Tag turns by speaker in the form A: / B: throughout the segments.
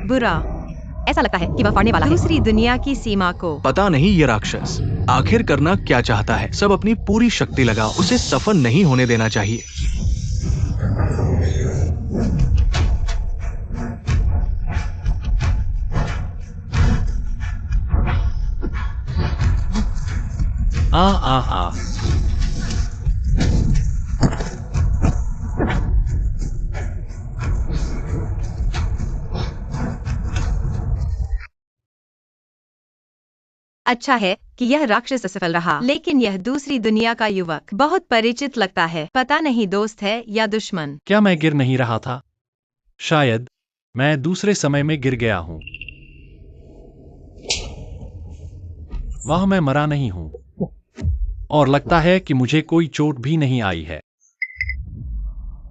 A: बुरा। ऐसा लगता है कि वह फाड़ने वाला है दूसरी दुनिया की सीमा को।
B: पता नहीं ये राक्षस आखिर करना क्या चाहता है। सब अपनी पूरी शक्ति लगाओ, उसे सफल नहीं होने देना चाहिए।
C: आ आ आ
A: अच्छा है कि यह राक्षस असफल रहा, लेकिन यह दूसरी दुनिया का युवक बहुत परिचित लगता है। पता नहीं दोस्त है या दुश्मन।
C: क्या मैं गिर नहीं रहा था? शायद मैं दूसरे समय में गिर गया हूं। वह मैं मरा नहीं हूं और लगता है कि मुझे कोई चोट भी नहीं आई है।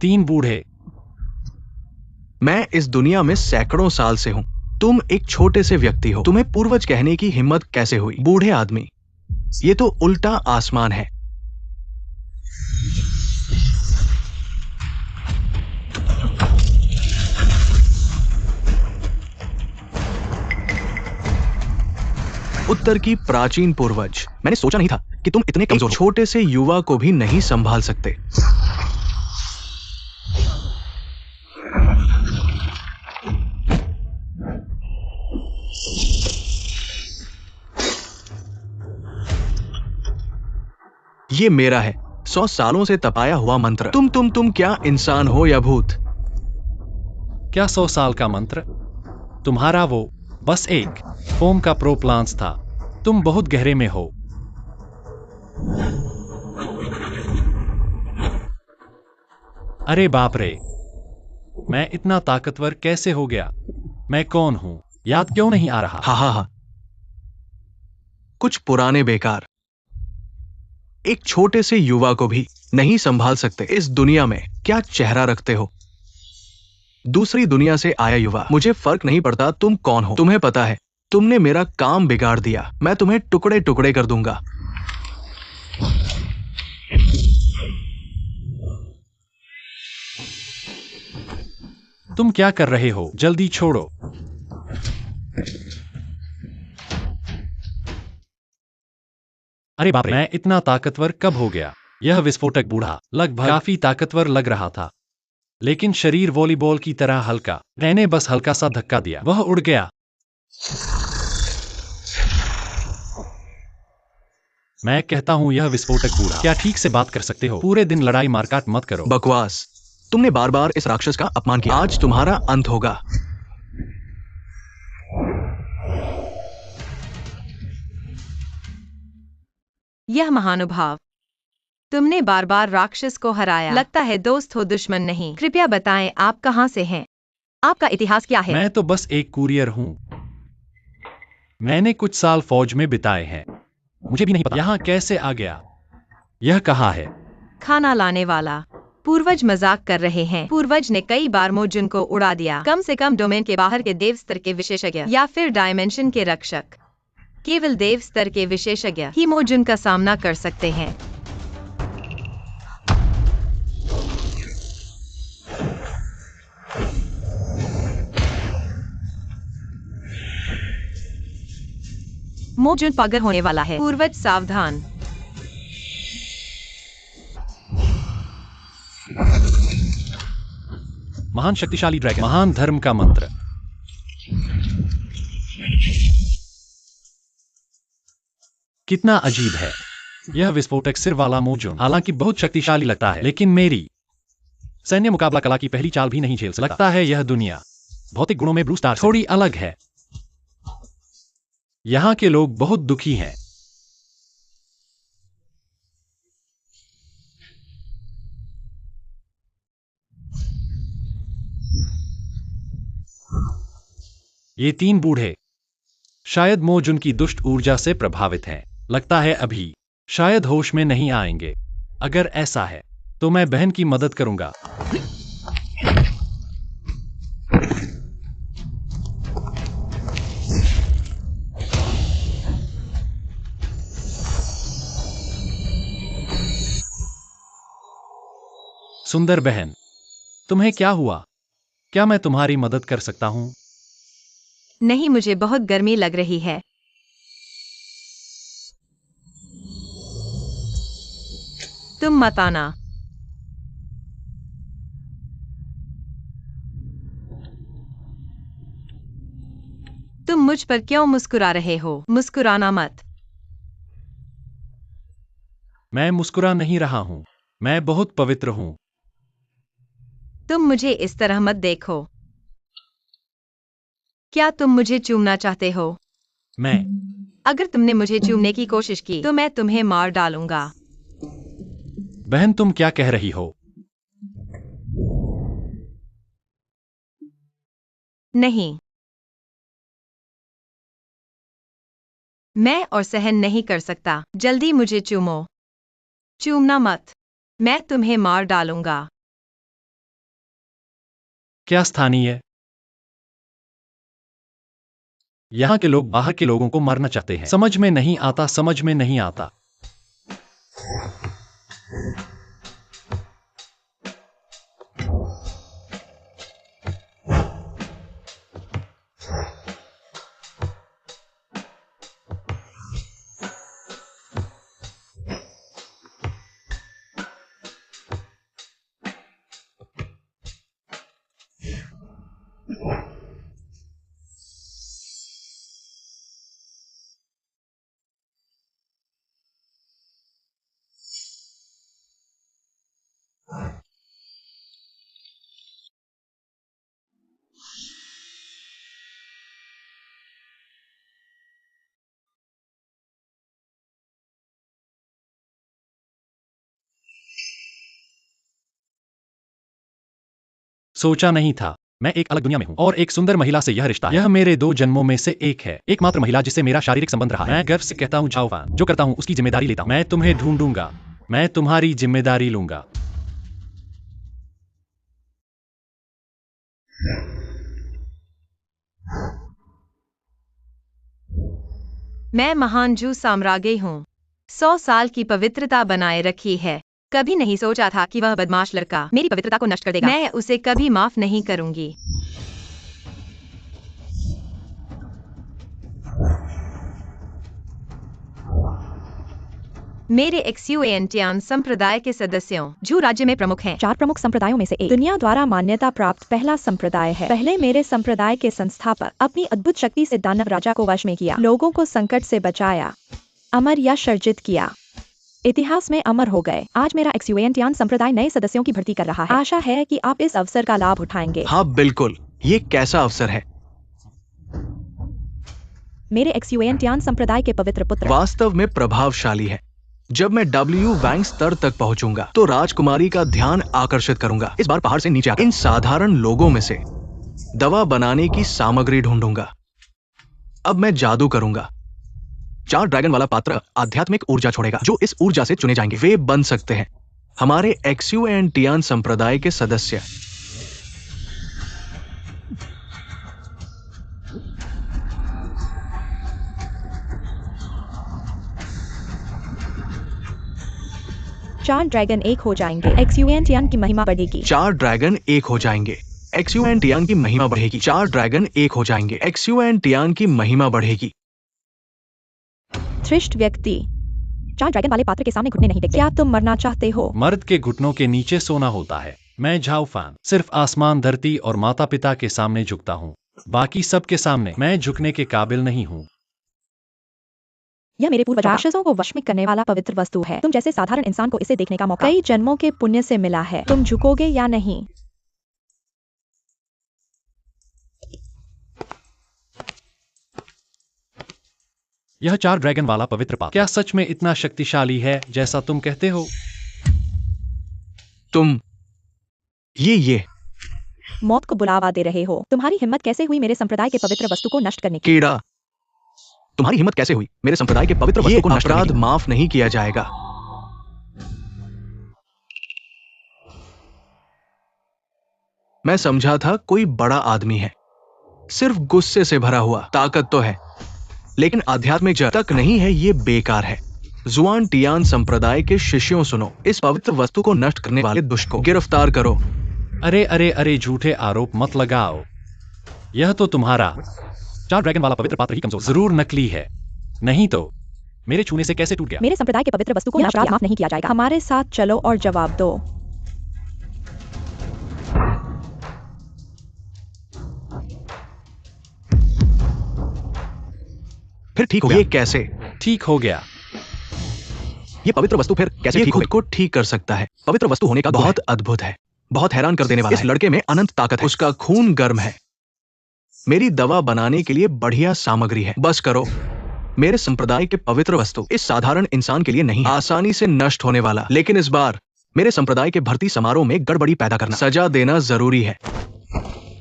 C: 3 बूढ़े।
B: मैं इस दुनिया में सैकड़ों साल से हूं। तुम एक छोटे से व्यक्ति हो। तुम्हें पूर्वज कहने की हिम्मत कैसे हुई? बूढ़े आदमी, ये तो उल्टा आसमान है। उत्तर की प्राचीन पूर्वज। मैंने सोचा नहीं था कि तुम इतने कमजोर हो। छोटे से युवा को भी नहीं संभाल सकते। ये मेरा है, 100 सालों से तपाया हुआ मंत्र। तुम क्या इंसान हो या भूत?
C: क्या 100 साल का मंत्र? तुम्हारा वो बस एक फोम का प्रोप्लांस था। तुम बहुत गहरे में हो। अरे बाप रे, मैं इतना ताकतवर कैसे हो गया? मैं कौन हूं? याद क्यों नहीं आ रहा?
B: हा। कुछ पुराने बेकार एक छोटे से युवा को भी नहीं संभाल सकते। इस दुनिया में क्या चेहरा रखते हो? दूसरी दुनिया से आया युवा। मुझे फर्क नहीं पड़ता तुम कौन हो। तुम्हें पता है तुमने मेरा काम बिगाड़ दिया। मैं तुम्हें टुकड़े टुकड़े कर दूंगा।
C: तुम क्या कर रहे हो? जल्दी छोड़ो। अरे बाप रे, मैं इतना ताकतवर कब हो गया? यह विस्फोटक बूढ़ा लगभग काफी ताकतवर लग रहा था, लेकिन शरीर वॉलीबॉल की तरह हल्का। मैंने बस हल्का सा धक्का दिया, वह उड़ गया। मैं कहता हूं यह विस्फोटक बूढ़ा। क्या ठीक से बात कर सकते हो? पूरे दिन लड़ाई मारकाट मत करो।
B: बकवास। तुमने बार बार इस राक्षस का अपमान किया। आज तुम्हारा अंत होगा।
A: यह महानुभाव, तुमने बार बार राक्षस को हराया। लगता है दोस्त हो दुश्मन नहीं। कृपया बताएं आप कहां से हैं? आपका इतिहास क्या है?
C: मैं तो बस एक कुरियर हूं। मैंने कुछ साल फौज में बिताए हैं। मुझे भी नहीं पता यहां कैसे आ गया। यह कहाँ है?
A: खाना लाने वाला। पूर्वज मजाक कर रहे हैं। पूर्वज ने कई बार मोजुन को उड़ा दिया। कम से कम डोमेन के बाहर के देव स्तर के विशेषज्ञ या फिर डायमेंशन के रक्षक। केवल देव स्तर के विशेषज्ञ ही मोजुन का सामना कर सकते हैं। मोजुन पागल होने वाला है। पूर्वज सावधान।
C: महान शक्तिशाली ड्रैगन, महान धर्म का मंत्र। कितना अजीब है। यह विस्फोटक सिर वाला मोजुन हालांकि बहुत शक्तिशाली लगता है, लेकिन मेरी सैन्य मुकाबला कला की पहली चाल भी नहीं झेल सकता। लगता है यह दुनिया भौतिक गुणों में ब्लू स्टार थोड़ी अलग है। यहाँ के लोग बहुत दुखी हैं। ये 3 बूढ़े शायद मोजुन की दुष्ट ऊर्जा से प्रभावित हैं। लगता है अभी शायद होश में नहीं आएंगे। अगर ऐसा है तो मैं बहन की मदद करूंगा। सुंदर बहन, तुम्हें क्या हुआ? क्या मैं तुम्हारी मदद कर सकता हूं?
A: नहीं, मुझे बहुत गर्मी लग रही है। तुम मत आना। तुम मुझ पर क्यों मुस्कुरा रहे हो? मुस्कुराना मत।
C: मैं मुस्कुरा नहीं रहा हूँ। मैं बहुत पवित्र हूँ।
A: तुम मुझे इस तरह मत देखो। क्या तुम मुझे चूमना चाहते हो?
C: मैं
A: अगर तुमने मुझे चूमने की कोशिश की तो मैं तुम्हें मार डालूंगा।
C: बहन, तुम क्या कह रही हो?
A: नहीं, मैं और सहन नहीं कर सकता। जल्दी मुझे चूमो। चूमना मत। मैं तुम्हें मार डालूंगा।
C: क्या स्थानीय? यहाँ के लोग बाहर के लोगों को मारना चाहते हैं। समझ में नहीं आता, समझ में नहीं आता। सोचा नहीं था। मैं एक अलग दुनिया में हूँ और एक सुंदर महिला से यह रिश्ता है। यह मेरे 2 जन्मों में से एक है। एकमात्र महिला जिससे मेरा शारीरिक संबंध रहा है। मैं गर्व से कहता हूँ झाओ फान, जो करता हूँ उसकी जिम्मेदारी लेता हूँ। मैं तुम्हें ढूंढूंगा। मैं तुम्हारी जिम्मेदारी लूंगा।
A: मैं महान जू साम्राज्ञी हूँ। 100 साल की पवित्रता बनाए रखी है। कभी नहीं सोचा था कि वह बदमाश लड़का मेरी पवित्रता को नष्ट कर देगा। मैं उसे कभी माफ नहीं करूंगी। मेरे एक्सयूएनटियान संप्रदाय के सदस्यों जू राज्य में प्रमुख हैं।
D: 4 प्रमुख संप्रदायों में से एक दुनिया द्वारा मान्यता प्राप्त पहला संप्रदाय है। पहले मेरे संप्रदाय के संस्थापक अपनी अद्भुत शक्ति से दानव राजा को वश में किया, लोगों को संकट से बचाया, अमर यश अर्जित किया, इतिहास में अमर हो गए। आज मेरा एक्सयूएनटियान संप्रदाय नए सदस्यों की भर्ती कर रहा है। आशा है कि आप इस अवसर का लाभ उठाएंगे।
B: हाँ बिल्कुल, ये कैसा अवसर है।
D: मेरे एक्सयूएनटियान संप्रदाय के पवित्र पुत्र
B: वास्तव में प्रभावशाली है। जब मैं W वैंग स्तर तक पहुंचूंगा तो राजकुमारी का ध्यान आकर्षित करूंगा। इस बार पहाड़ से नीचे आकर इन साधारण लोगों में से दवा बनाने की सामग्री ढूंढूंगा। अब मैं जादू करूंगा। 4 ड्रैगन वाला पात्र आध्यात्मिक ऊर्जा छोड़ेगा। जो इस ऊर्जा से चुने जाएंगे वे बन सकते हैं हमारे एक्सयूएनटियान संप्रदाय के सदस्य।
D: चार ड्रैगन एक हो जाएंगे। एक्सयूएनटियान की महिमा बढ़ेगी।
B: 4 ड्रैगन एक हो जाएंगे। एक्सयूएनटियान की महिमा बढ़ेगी। 4 ड्रैगन एक हो जाएंगे। एक्सयूएनटियान की महिमा बढ़ेगी।
D: थ्रिष्ट व्यक्ति 4 ड्रैगन वाले पात्र के सामने घुटने नहीं टेकते। क्या तुम मरना चाहते हो?
C: मर्द के घुटनों के नीचे सोना होता है। मैं झाओ फान सिर्फ आसमान, धरती और माता पिता के सामने झुकता हूँ। बाकी सब के सामने मैं झुकने के काबिल नहीं हूँ।
D: यह मेरे पूर्वज राक्षसों को वश में करने वाला पवित्र वस्तु है। तुम जैसे साधारण इंसान को इसे देखने का मौका कई जन्मों के पुण्य से मिला है। तुम झुकोगे या नहीं?
C: यह 4 ड्रैगन वाला पवित्र पात्र क्या सच में इतना शक्तिशाली है जैसा तुम कहते हो?
B: तुम ये
D: मौत को बुलावा दे रहे हो। तुम्हारी हिम्मत कैसे हुई मेरे संप्रदाय के पवित्र वस्तु को नष्ट करने की?
B: कीड़ा, तुम्हारी हिम्मत कैसे हुई मेरे संप्रदाय के पवित्र वस्तु को नष्ट करने की? अपराध माफ नहीं किया जाएगा। मैं समझा था कोई बड़ा आदमी है, सिर्फ गुस्से से भरा हुआ। ताकत तो है लेकिन आध्यात्मिक जड़ तक नहीं है। ये बेकार है। जुआनटियान संप्रदाय के शिष्यों सुनो, इस पवित्र वस्तु को नष्ट करने वाले दुष्ट को गिरफ्तार करो।
C: अरे अरे अरे, झूठे आरोप मत लगाओ। यह तो तुम्हारा 4 ड्रैगन वाला पवित्र पात्र ही कमजोर जरूर नकली है, नहीं तो मेरे छूने से कैसे टूट गया?
D: मेरे संप्रदाय के पवित्र वस्तु को अपराध माफ नहीं किया जाएगा। हमारे साथ चलो और जवाब दो।
B: फिर ठीक हो गया। ये कैसे
C: ठीक हो गया?
B: ये पवित्र वस्तु फिर कैसे ठीक खुद को ठीक कर सकता है? पवित्र वस्तु होने का बहुत अद्भुत है, बहुत हैरान कर देने वाला है। इस लड़के में अनंत ताकत है, उसका खून गर्म है। मेरी दवा बनाने के लिए बढ़िया सामग्री है। बस करो। मेरे संप्रदाय के पवित्र वस्तु इस साधारण इंसान के लिए नहीं है, आसानी से नष्ट होने वाला। लेकिन इस बार मेरे संप्रदाय के भर्ती समारोह में गड़बड़ी पैदा करना, सजा देना जरूरी है।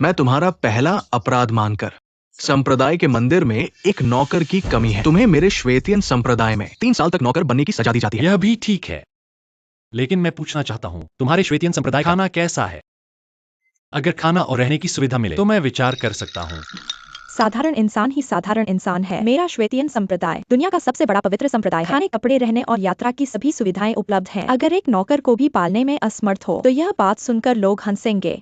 B: मैं तुम्हारा पहला अपराध मानकर संप्रदाय के मंदिर में एक नौकर की कमी है। तुम्हें मेरे श्वेतियन संप्रदाय में 3 साल तक नौकर बनने की सजा दी जाती है।
C: यह भी ठीक है, लेकिन मैं पूछना चाहता हूँ, तुम्हारे श्वेतियन संप्रदाय खाना कैसा है? अगर खाना और रहने की सुविधा मिले तो मैं विचार कर सकता हूँ।
D: साधारण इंसान ही साधारण इंसान है। मेरा श्वेतियन संप्रदाय दुनिया का सबसे बड़ा पवित्र संप्रदाय है। खाने, कपड़े, रहने और यात्रा की सभी सुविधाएं उपलब्ध हैं। अगर एक नौकर को भी पालने में असमर्थ हो तो यह बात सुनकर लोग हंसेंगे।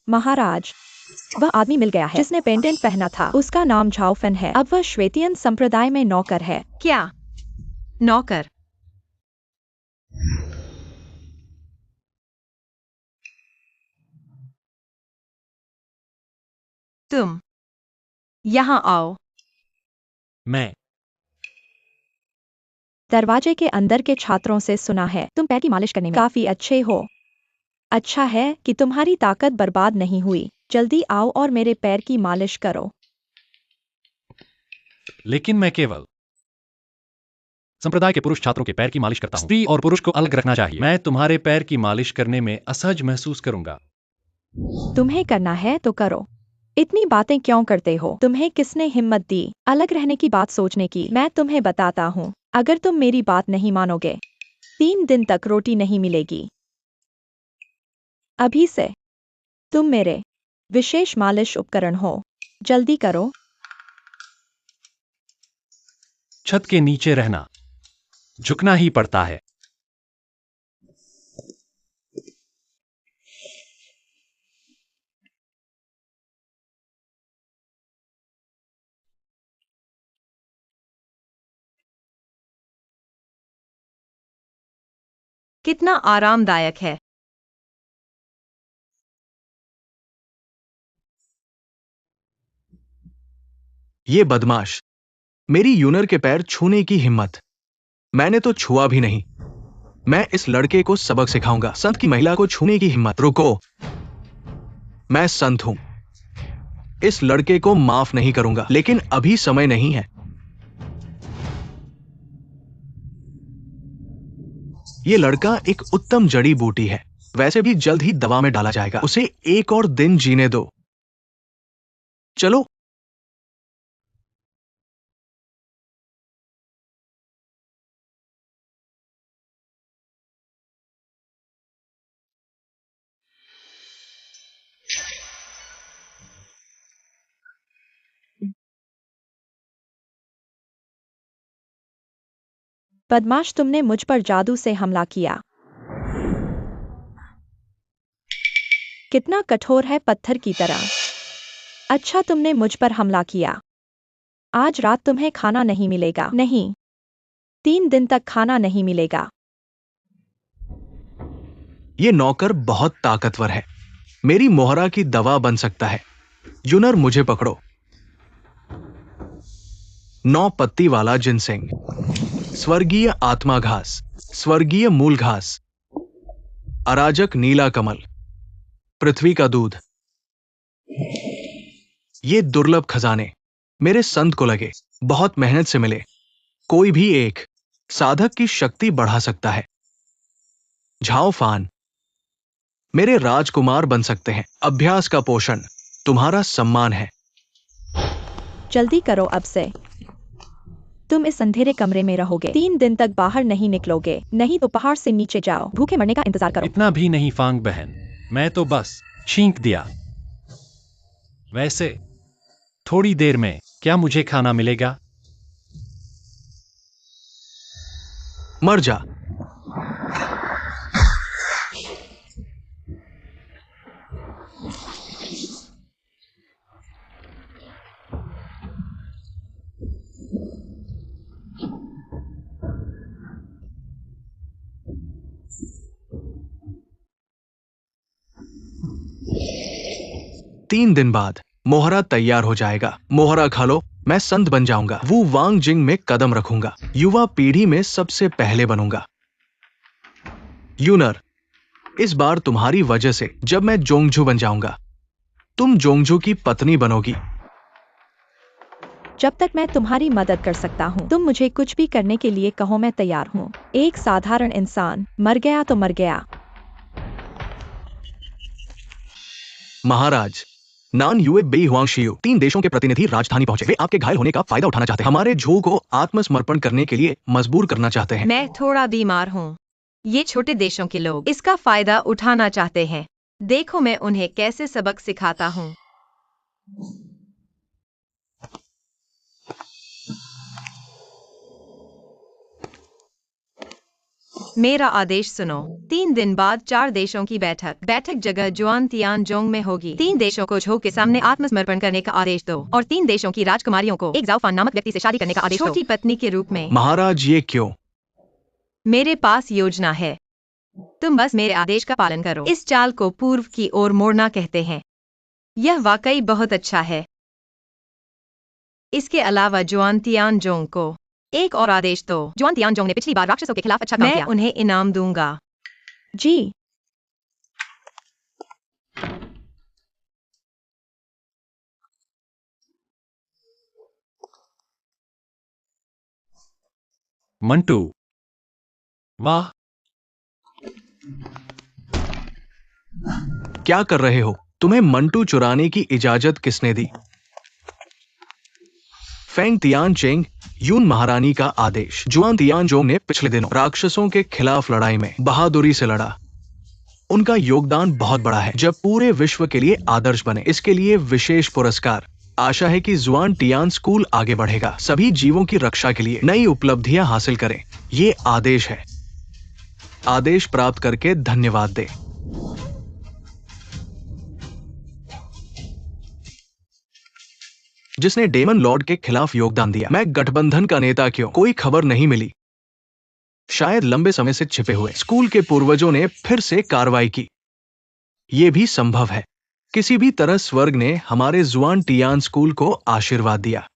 D: महाराज, वह आदमी मिल गया है जिसने पेंडेंट पहना था। उसका नाम झाओ फेन है। अब वह श्वेतियन संप्रदाय में नौकर है।
A: क्या नौकर? तुम यहाँ आओ।
C: मैं
D: दरवाजे के अंदर के छात्रों से सुना है तुम पैर की मालिश करने में काफी अच्छे हो। अच्छा है कि तुम्हारी ताकत बर्बाद नहीं हुई। जल्दी आओ और मेरे पैर की मालिश करो।
C: लेकिन मैं केवल संप्रदाय के पुरुष छात्रों के पैर की मालिश करता हूँ। स्त्री और पुरुष को अलग रखना चाहिए। मैं तुम्हारे पैर की मालिश करने में असहज महसूस करूंगा।
D: तुम्हें करना है तो करो। इतनी बातें क्यों करते हो? तुम्हें किसने हिम्मत दी अलग रहने की बात सोचने की? मैं तुम्हें बताता हूँ, अगर तुम मेरी बात नहीं मानोगे 3 दिन तक रोटी नहीं मिलेगी। अभी से तुम मेरे विशेष मालिश उपकरण हो। जल्दी करो।
C: छत के नीचे रहना, झुकना ही पड़ता है।
A: कितना आरामदायक है।
B: ये बदमाश, मेरी यूनर के पैर छूने की हिम्मत। मैंने तो छुआ भी नहीं। मैं इस लड़के को सबक सिखाऊंगा। संत की महिला को छूने की हिम्मत। रुको, मैं संत हूं। इस लड़के को माफ नहीं करूंगा, लेकिन अभी समय नहीं है। ये लड़का एक उत्तम जड़ी बूटी है, वैसे भी जल्द ही दवा में डाला जाएगा। उसे 1 और दिन जीने दो। चलो।
D: बदमाश, तुमने मुझ पर जादू से हमला किया। कितना कठोर है, पत्थर की तरह। अच्छा, तुमने मुझ पर हमला किया। आज रात तुम्हें खाना नहीं मिलेगा। नहीं, 3 दिन तक खाना नहीं मिलेगा।
B: ये नौकर बहुत ताकतवर है, मेरी मोहरा की दवा बन सकता है। यूनर, मुझे पकड़ो। 9 पत्ती वाला जिनसेंग, स्वर्गीय आत्मा घास, स्वर्गीय मूल घास, अराजक नीला कमल, पृथ्वी का दूध। ये दुर्लभ खजाने मेरे संत को लगे, बहुत मेहनत से मिले। कोई भी एक साधक की शक्ति बढ़ा सकता है। झाओ फान मेरे राजकुमार बन सकते हैं। अभ्यास का पोषण तुम्हारा सम्मान है।
D: जल्दी करो अब से। तुम इस अंधेरे कमरे में रहोगे। 3 दिन तक बाहर नहीं निकलोगे, नहीं तो पहाड़ से नीचे जाओ। भूखे मरने का इंतजार करो।
C: इतना भी नहीं फांग बहन, मैं तो बस छींक दिया। वैसे थोड़ी देर में क्या मुझे खाना मिलेगा?
B: मर जा। 3 दिन बाद मोहरा तैयार हो जाएगा। मोहरा खा लो, मैं संत बन जाऊंगा। वू वांग जिंग में कदम रखूंगा। युवा पीढ़ी में सबसे पहले बनूंगा। यूनर, इस बार तुम्हारी वजह से जब मैं जोंगझू बन जाऊंगा, तुम जोंगझू की पत्नी बनोगी।
D: जब तक मैं तुम्हारी मदद कर सकता हूँ, तुम मुझे कुछ भी करने के लिए कहो, मैं तैयार हूँ। एक साधारण इंसान मर गया तो मर गया।
B: महाराज, नान युए बेई हुआंगशियू 3 देशों के प्रतिनिधि राजधानी पहुंचे। वे आपके घायल होने का फायदा उठाना चाहते हैं। हमारे झू को आत्मसमर्पण करने के लिए मजबूर करना चाहते हैं।
A: मैं थोड़ा बीमार हूँ। ये छोटे देशों के लोग इसका फायदा उठाना चाहते हैं। देखो मैं उन्हें कैसे सबक सिखाता हूँ। मेरा आदेश सुनो। 3 दिन बाद 4 देशों की बैठक जगह जुआन तियानजोंग में होगी। 3 देशों को झू के सामने आत्मसमर्पण करने का आदेश दो और 3 देशों की राजकुमारियों को एक जाओफान नामक व्यक्ति से शादी करने का आदेश दो, छोटी पत्नी के रूप में।
B: महाराज, ये क्यों?
A: मेरे पास योजना है, तुम बस मेरे आदेश का पालन करो। इस चाल को पूर्व की ओर मोड़ना कहते हैं। यह वाकई बहुत अच्छा है। इसके अलावा जुआन तियानजोंग को एक और आदेश दो। जुआन तियानजोंग ने पिछली बार राक्षसों के खिलाफ अच्छा काम किया। मैं उन्हें इनाम दूंगा।
D: जी।
C: मंटू, वाह,
B: क्या कर रहे हो? तुम्हें मंटू चुराने की इजाजत किसने दी? फेंग तियानचेंग, यून महारानी का आदेश। जुआन तियानजोंग ने पिछले दिनों राक्षसों के खिलाफ लड़ाई में बहादुरी से लड़ा। उनका योगदान बहुत बड़ा है, जब पूरे विश्व के लिए आदर्श बने। इसके लिए विशेष पुरस्कार। आशा है कि जुआन तियान स्कूल आगे बढ़ेगा, सभी जीवों की रक्षा के लिए नई उपलब्धियां हासिल करें। ये आदेश है। आदेश प्राप्त करके धन्यवाद दे। जिसने डेमन लॉर्ड के खिलाफ योगदान दिया। मैं गठबंधन का नेता क्यों? कोई खबर नहीं मिली। शायद लंबे समय से छिपे हुए स्कूल के पूर्वजों ने फिर से कार्रवाई की। यह भी संभव है। किसी भी तरह स्वर्ग ने हमारे जुआन तियान स्कूल को आशीर्वाद दिया।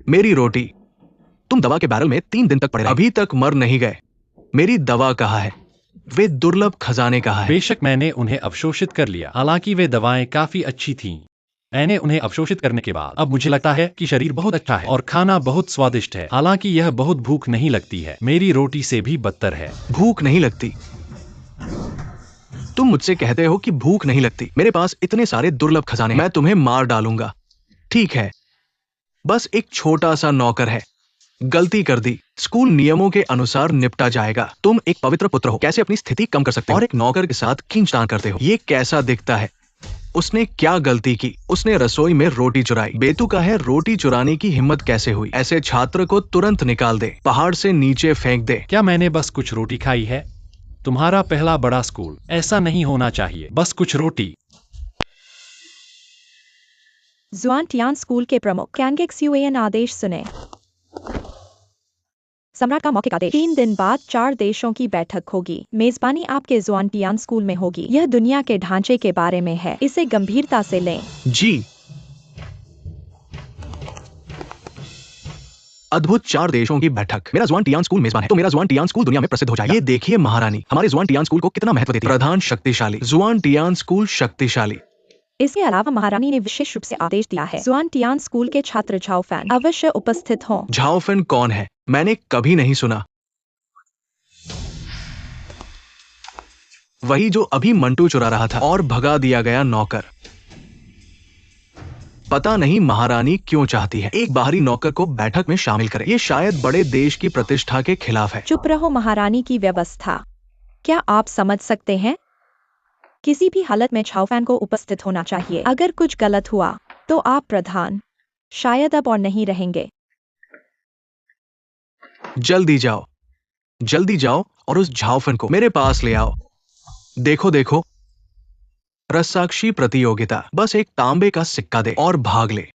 B: मेरी रोटी। तुम दवा के बैरल में 3 दिन तक पड़े रहे। अभी तक मर नहीं गए। मेरी दवा कहाँ है? वे दुर्लभ खजाने कहाँ है?
C: बेशक मैंने उन्हें अवशोषित कर लिया। हालांकि वे दवाएं काफी अच्छी थीं। मैंने उन्हें अवशोषित करने के बाद अब मुझे लगता है कि शरीर बहुत अच्छा है और खाना बहुत स्वादिष्ट है। हालांकि यह बहुत भूख नहीं लगती है। मेरी रोटी से भी बदतर है।
B: भूख नहीं लगती? तुम मुझसे कहते हो कि भूख नहीं लगती। मेरे पास इतने सारे दुर्लभ खजाने हैं। मैं तुम्हें मार डालूंगा। ठीक है, बस एक छोटा सा नौकर है। गलती कर दी। स्कूल नियमों के अनुसार निपटा जाएगा। तुम एक पवित्र पुत्र हो, कैसे अपनी स्थिति कम कर सकते हो और एक नौकर के साथ खींचतान करते हो? ये कैसा दिखता है? उसने क्या गलती की? उसने रसोई में रोटी चुराई। बेतुका है, रोटी चुराने की हिम्मत कैसे हुई? ऐसे छात्र को तुरंत निकाल दे, पहाड़ से नीचे फेंक दे।
C: क्या मैंने बस कुछ रोटी खाई है? तुम्हारा पहला बड़ा स्कूल, ऐसा नहीं होना चाहिए। बस कुछ रोटी।
D: जुआन तियान स्कूल के प्रमुख कैंगेक स्यूएन आदेश सुने। सम्राट का मौखिक आदेश। 3 दिन बाद 4 देशों की बैठक होगी। मेजबानी आपके जुआन तियान स्कूल में होगी। यह दुनिया के ढांचे के बारे में है, इसे गंभीरता से लें।
B: जी। अद्भुत 4 देशों की बैठक। मेरा जुआन तियान स्कूल मेजबान है, तो मेरा जुआन तियान स्कूल दुनिया में प्रसिद्ध हो जाएगा। ये देखिए महारानी, हमारे जुआन तियान स्कूल को कितना महत्व देती है। प्रधान शक्तिशाली। जुआन तियान स्कूल शक्तिशाली।
D: इसके अलावा महारानी ने विशेष रूप से आदेश दिया है, जुआन तियान स्कूल के छात्र झाओफैन अवश्य उपस्थित हों।
B: झाओफेन कौन है? मैंने कभी नहीं सुना। वही जो अभी मंटू चुरा रहा था और भगा दिया गया नौकर। पता नहीं महारानी क्यों चाहती है एक बाहरी नौकर को बैठक में शामिल करे। ये शायद बड़े देश की प्रतिष्ठा के खिलाफ है।
D: चुप रहो महारानी की व्यवस्था। क्या आप समझ सकते हैं? किसी भी हालत में झाओफैन को उपस्थित होना चाहिए। अगर कुछ गलत हुआ तो आप प्रधान शायद अब और नहीं रहेंगे।
B: जल्दी जाओ, जल्दी जाओ और उस झाओफेन को मेरे पास ले आओ। देखो देखो, रस्साकशी प्रतियोगिता। बस एक तांबे का सिक्का दे और भाग ले।